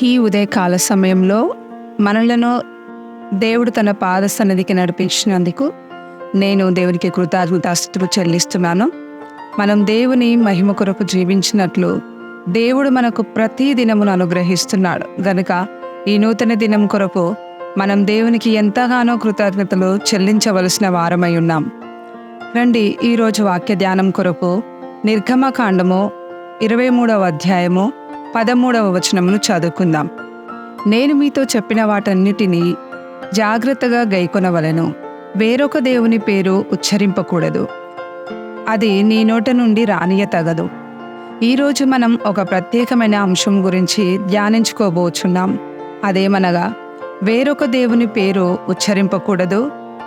ఈ ఉదయకాల సమయంలో మనలను దేవుడు తన పాద సన్నిధికి నడిపించినందుకు నేను దేవునికి కృతజ్ఞతాస్తుతులు చెల్లిస్తున్నాను. మనం దేవుని మహిమ కొరకు జీవించినట్లు దేవుడు మనకు ప్రతి దినమును అనుగ్రహిస్తున్నాడు గనుక ఈ నూతన దినం కొరకు మనం దేవునికి ఎంతగానో కృతజ్ఞతలు చెల్లించవలసిన వారమై ఉన్నాం. రండి, ఈరోజు వాక్య ధ్యానం కొరకు నిర్గమకాండము 23వ అధ్యాయము 13వ వచనమును చదువుకుందాం. నేను మీతో చెప్పిన వాటన్నిటినీ జాగ్రత్తగా గైకొనవలెను. వేరొక దేవుని పేరు ఉచ్చరింపకూడదు. అది నీ నోట నుండి రానియతగదు. ఈరోజు మనం ఒక ప్రత్యేకమైన అంశం గురించి ధ్యానించుకోబోచున్నాం. అదేమనగా వేరొక దేవుని పేరు ఉచ్చరింపకూడదు,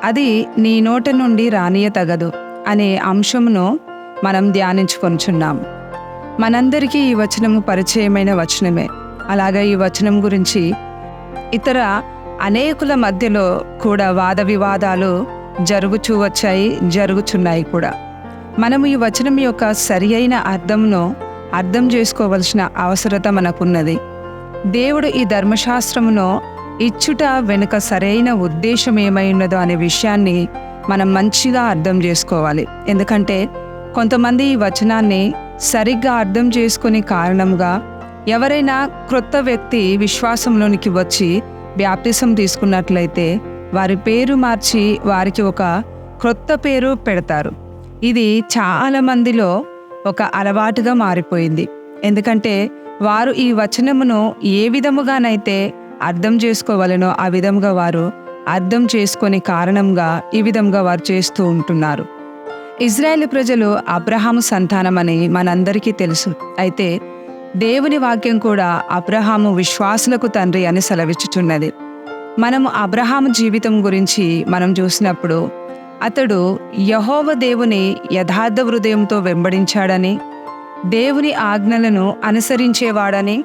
అది నీ నోట నుండి రానియతగదు అనే అంశమును మనం ధ్యానించుకొనుచున్నాం. మనందరికీ ఈ వచనము పరిచయమైన వచనమే. అలాగే ఈ వచనం గురించి ఇతర అనేకుల మధ్యలో కూడా వాద వివాదాలు జరుగుచున్నాయి కూడా. మనము ఈ వచనం యొక్క సరి అయిన అర్థం చేసుకోవలసిన అవసరత మనకున్నది. దేవుడు ఈ ధర్మశాస్త్రమును ఇచ్చుట వెనుక సరైన ఉద్దేశం ఏమై ఉన్నదో అనే విషయాన్ని మనం మంచిగా అర్థం చేసుకోవాలి. ఎందుకంటే కొంతమంది ఈ వచనాన్ని సరిగ్గా అర్థం చేసుకునే కారణంగా ఎవరైనా క్రొత్త వ్యక్తి విశ్వాసంలోనికి వచ్చి బ్యాప్టిజం తీసుకున్నట్లయితే వారి పేరు మార్చి వారికి ఒక క్రొత్త పేరు పెడతారు. ఇది చాలా మందిలో ఒక అలవాటుగా మారిపోయింది. ఎందుకంటే వారు ఈ వచనమును ఏ విధముగానైతే అర్థం చేసుకోవాలనో ఆ విధంగా వారు అర్థం చేసుకొని కారణంగా ఈ విధంగా వారు చేస్తూ ఉంటున్నారు. ఇజ్రాయేలు ప్రజలు అబ్రహాము సంతానమని మనందరికీ తెలుసు. అయితే దేవుని వాక్యం కూడా అబ్రహాము విశ్వాసులకు తండ్రి అని సెలవిచ్చుచున్నది. మనము అబ్రహాము జీవితం గురించి మనం చూసినప్పుడు అతడు యెహోవా దేవుని యథార్థ హృదయంతో వెంబడించాడని, దేవుని ఆజ్ఞలను అనుసరించేవాడని,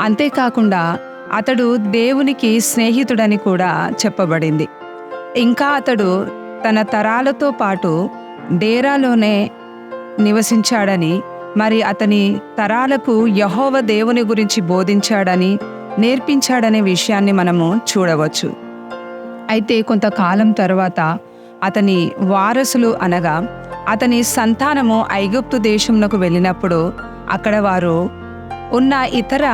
అంతేకాకుండా అతడు దేవునికి స్నేహితుడని కూడా చెప్పబడింది. ఇంకా అతడు తన తరాలతో పాటు డేరాలోనే నివసించాడని, మరి అతని తరాలకు యెహోవా దేవుని గురించి బోధించాడని, నేర్పించాడనే విషయాన్ని మనము చూడవచ్చు. అయితే కొంతకాలం తర్వాత అతని వారసులు అనగా అతని సంతానము ఐగుప్తు దేశంలోకి వెళ్ళినప్పుడు అక్కడ వారు ఉన్న ఇతర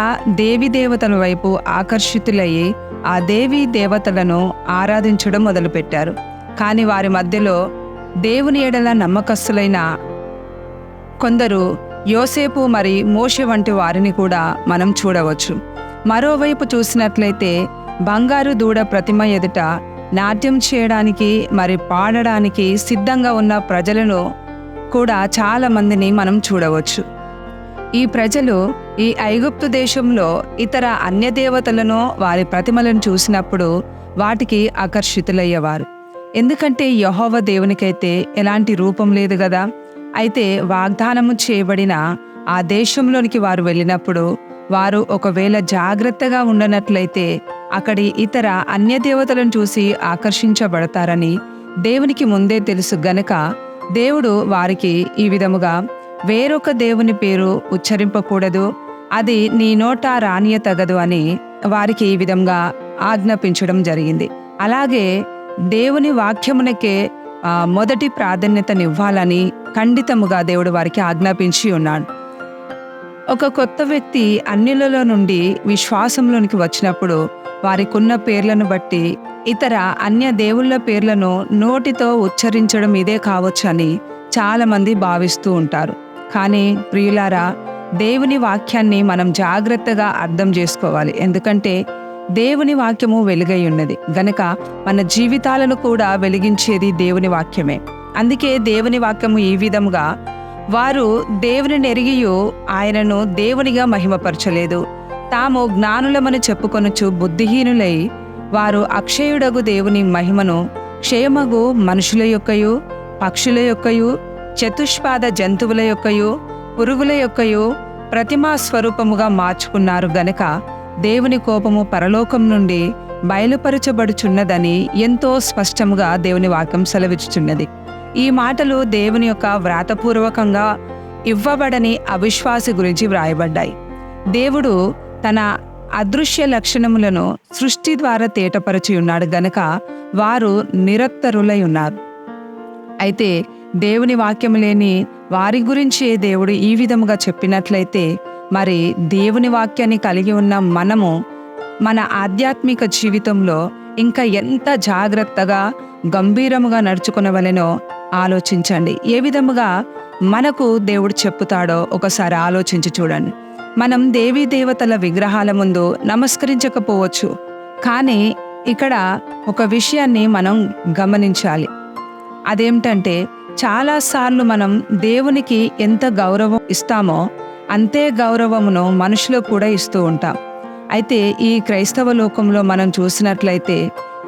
దేవతల వైపు ఆకర్షితులయ్యి ఆ దేవీ దేవతలను ఆరాధించడం మొదలుపెట్టారు. కానీ వారి మధ్యలో దేవుని ఎడల నమ్మకస్తులైన కొందరు యోసేపు మరి మోషే వంటి వారిని కూడా మనం చూడవచ్చు. మరోవైపు చూసినట్లయితే బంగారు దూడ ప్రతిమ ఎదుట నాట్యం చేయడానికి మరి పాడడానికి సిద్ధంగా ఉన్న ప్రజలను కూడా చాలా మందిని మనం చూడవచ్చు. ఈ ప్రజలు ఈ ఐగుప్తు దేశంలో ఇతర అన్య దేవతలను వారి ప్రతిమలను చూసినప్పుడు వాటికి ఆకర్షితులయ్యేవారు. ఎందుకంటే యెహోవా దేవునికైతే ఎలాంటి రూపం లేదు కదా. అయితే వాగ్దానము చేయబడిన ఆ దేశంలోనికి వారు వెళ్ళినప్పుడు వారు ఒకవేళ జాగ్రత్తగా ఉండనట్లయితే అక్కడి ఇతర అన్య దేవతలను చూసి ఆకర్షించబడతారని దేవునికి ముందే తెలుసు గనుక దేవుడు వారికి ఈ విధముగా వేరొక దేవుని పేరు ఉచ్చరింపకూడదు, అది నీ నోట రానియతగదు అని వారికి ఈ విధంగా ఆజ్ఞాపించడం జరిగింది. అలాగే దేవుని వాక్యమునకే మొదటి ప్రాధాన్యతనివ్వాలని ఖండితముగా దేవుడు వారికి ఆజ్ఞాపించి ఉన్నాడు. ఒక కొత్త వ్యక్తి అన్యులలో నుండి విశ్వాసంలోనికి వచ్చినప్పుడు వారికున్న పేర్లను బట్టి ఇతర అన్య దేవుళ్ళ పేర్లను నోటితో ఉచ్చరించడం ఇదే కావచ్చని చాలామంది భావిస్తూ ఉంటారు. కానీ ప్రియులారా, దేవుని వాక్యాన్ని మనం జాగ్రత్తగా అర్థం చేసుకోవాలి. ఎందుకంటే దేవుని వాక్యము వెలుగై ఉన్నది గనక మన జీవితాలను కూడా వెలిగించేది దేవుని వాక్యమే. అందుకే దేవుని వాక్యము ఈ విధముగా వారు దేవుని ఎరిగియు ఆయనను దేవునిగా మహిమపరచలేదు, తాము జ్ఞానులమని చెప్పుకొనుచు బుద్ధిహీనులై వారు అక్షయుడగు దేవుని మహిమను క్షేమగు మనుషుల యొక్కయు పక్షుల యొక్కయు చతుష్పాద జంతువుల యొక్కయు పురుగుల యొక్కయు ప్రతిమా స్వరూపముగా మార్చుకున్నారు గనక దేవుని కోపము పరలోకం నుండి బయలుపరచబడుచున్నదని ఎంతో స్పష్టముగా దేవుని వాక్యం సెలవిచ్చుచున్నది. ఈ మాటలు దేవుని యొక్క వ్రాతపూర్వకంగా ఇవ్వబడని అవిశ్వాసి గురించి వ్రాయబడ్డాయి. దేవుడు తన అదృశ్య లక్షణములను సృష్టి ద్వారా తేటపరచి ఉన్నాడు గనక వారు నిరత్తరులై ఉన్నారు. అయితే దేవుని వాక్యం లేని వారి గురించి దేవుడు ఈ విధముగా చెప్పినట్లయితే మరి దేవుని వాక్యాన్ని కలిగి ఉన్న మనము మన ఆధ్యాత్మిక జీవితంలో ఇంకా ఎంత జాగ్రత్తగా గంభీరముగా నడుచుకునవలెనో ఆలోచించండి. ఏ విధముగా మనకు దేవుడు చెప్పుతాడో ఒకసారి ఆలోచించి చూడండి. మనం దేవీ దేవతల విగ్రహాల ముందు నమస్కరించకపోవచ్చు, కానీ ఇక్కడ ఒక విషయాన్ని మనం గమనించాలి. అదేమిటంటే చాలాసార్లు మనం దేవునికి ఎంత గౌరవం ఇస్తామో అంతే గౌరవమును మనుషులకు కూడా ఇస్తూ ఉంటాం. అయితే ఈ క్రైస్తవ లోకంలో మనం చూసినట్లయితే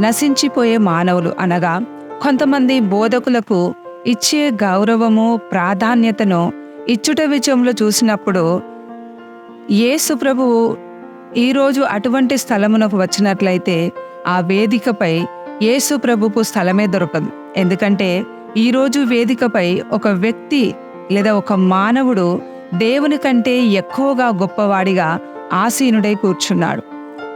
నశించిపోయే మానవులు అనగా కొంతమంది బోధకులకు ఇచ్చే గౌరవము ప్రాధాన్యతను ఇచ్చుట విషయంలో చూసినప్పుడు యేసు ప్రభువు ఈరోజు అటువంటి స్థలమునకు వచ్చినట్లయితే ఆ వేదికపై యేసు ప్రభుకు స్థలమే దొరకదు. ఎందుకంటే ఈరోజు వేదికపై ఒక వ్యక్తి లేదా ఒక మానవుడు దేవుని కంటే ఎక్కువగా గొప్పవాడిగా ఆసీనుడై కూర్చున్నాడు.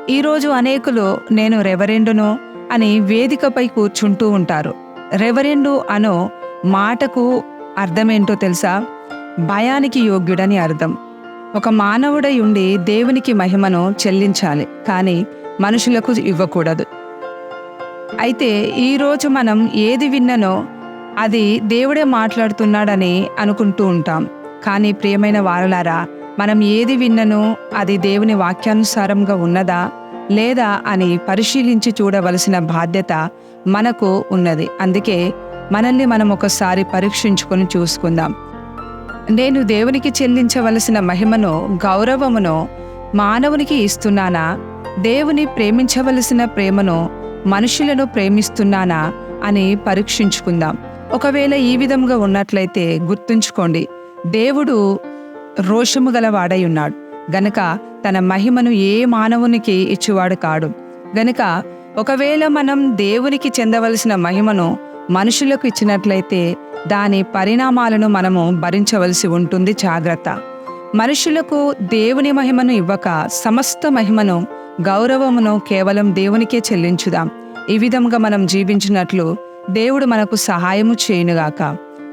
ఈరోజు అనేకులు నేను రెవరెండును అని వేదికపై కూర్చుంటూ ఉంటారు. రెవరెండు అనో మాటకు అర్థమేంటో తెలుసా? భయానికి యోగ్యుడని అర్థం. ఒక మానవుడై ఉండి దేవునికి మహిమను చెల్లించాలి, కానీ మనుషులకు ఇవ్వకూడదు. అయితే ఈరోజు మనం ఏది విన్ననో అది దేవుడే మాట్లాడుతున్నాడని అనుకుంటూ ఉంటాం. కానీ ప్రియమైన వారలారా, మనం ఏది విన్ననో అది దేవుని వాక్యానుసారంగా ఉన్నదా లేదా అని పరిశీలించి చూడవలసిన బాధ్యత మనకు ఉన్నది. అందుకే మనల్ని మనం ఒకసారి పరీక్షించుకొని చూసుకుందాం. నేను దేవునికి చెల్లించవలసిన మహిమను గౌరవమును మానవునికి ఇస్తున్నానా? దేవుని ప్రేమించవలసిన ప్రేమను మనుషులను ప్రేమిస్తున్నానా అని పరీక్షించుకుందాం. ఒకవేళ ఈ విధంగా ఉన్నట్లయితే గుర్తుంచుకోండి, దేవుడు రోషము గలవాడై ఉన్నాడు గనక తన మహిమను ఏ మానవునికి ఇచ్చేవాడు కాడు. గనక ఒకవేళ మనం దేవునికి చెందవలసిన మహిమను మనుషులకు ఇచ్చినట్లయితే దాని పరిణామాలను మనము భరించవలసి ఉంటుంది. జాగ్రత్త. మనుషులకు దేవుని మహిమను ఇవ్వక సమస్త మహిమను గౌరవమును కేవలం దేవునికే చెల్లించుదాం. ఈ విధంగా మనం జీవించినట్లు దేవుడు మనకు సహాయము చేయునుగాక.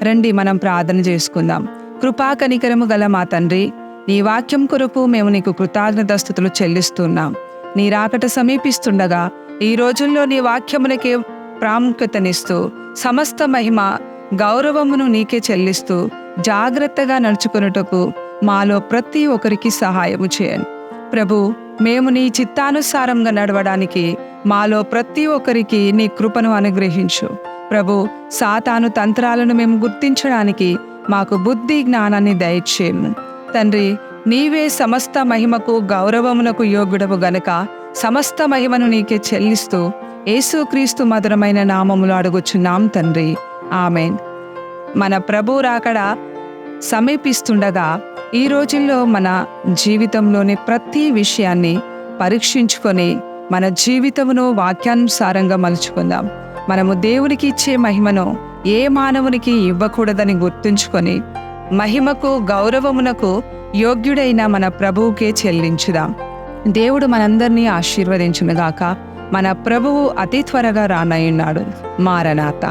రండి మనం ప్రార్థన చేసుకుందాం. కృపా కనికరము గల మా తండ్రి, నీ వాక్యం కొరకు మేము నీకు కృతజ్ఞతాస్తుతులు చెల్లిస్తున్నాం. నీ రాకట సమీపిస్తుండగా ఈ రోజుల్లో నీ వాక్యమునకే ప్రాముఖ్యతనిస్తూ సమస్త మహిమ గౌరవమును నీకే చెల్లిస్తూ జాగ్రత్తగా నడుచుకొనుటకు మాలో ప్రతి ఒక్కరికి సహాయము చేయండి. ప్రభు, మేము నీ చిత్తానుసారంగా నడవడానికి మాలో ప్రతి ఒక్కరికి నీ కృపను అనుగ్రహించు. ప్రభు, సాతాను తంత్రాలను మేము గుర్తించడానికి మాకు బుద్ధి జ్ఞానాన్ని దయచేయము. తండ్రి, నీవే సమస్త మహిమకు గౌరవమునకు యోగ్యుడవు గనుక సమస్త మహిమను నీకే చెల్లిస్తూ యేసుక్రీస్తు మధురమైన నామములో అడుగుచున్నాం తండ్రి, ఆమెన్. మన ప్రభు రాకడ సమీపిస్తుండగా ఈ రోజుల్లో మన జీవితంలోని ప్రతి విషయాన్ని పరీక్షించుకొని మన జీవితమును వాక్యానుసారంగా మలుచుకుందాం. మనము దేవునికి ఇచ్చే మహిమను ఏ మానవునికి ఇవ్వకూడదని గుర్తుంచుకొని మహిమకు గౌరవమునకు యోగ్యుడైన మన ప్రభువుకే చెల్లించుదాం. దేవుడు మనందరినీ ఆశీర్వదించునుగాక. మన ప్రభువు అతి త్వరగా రానయ్యున్నాడు. మారనాథ.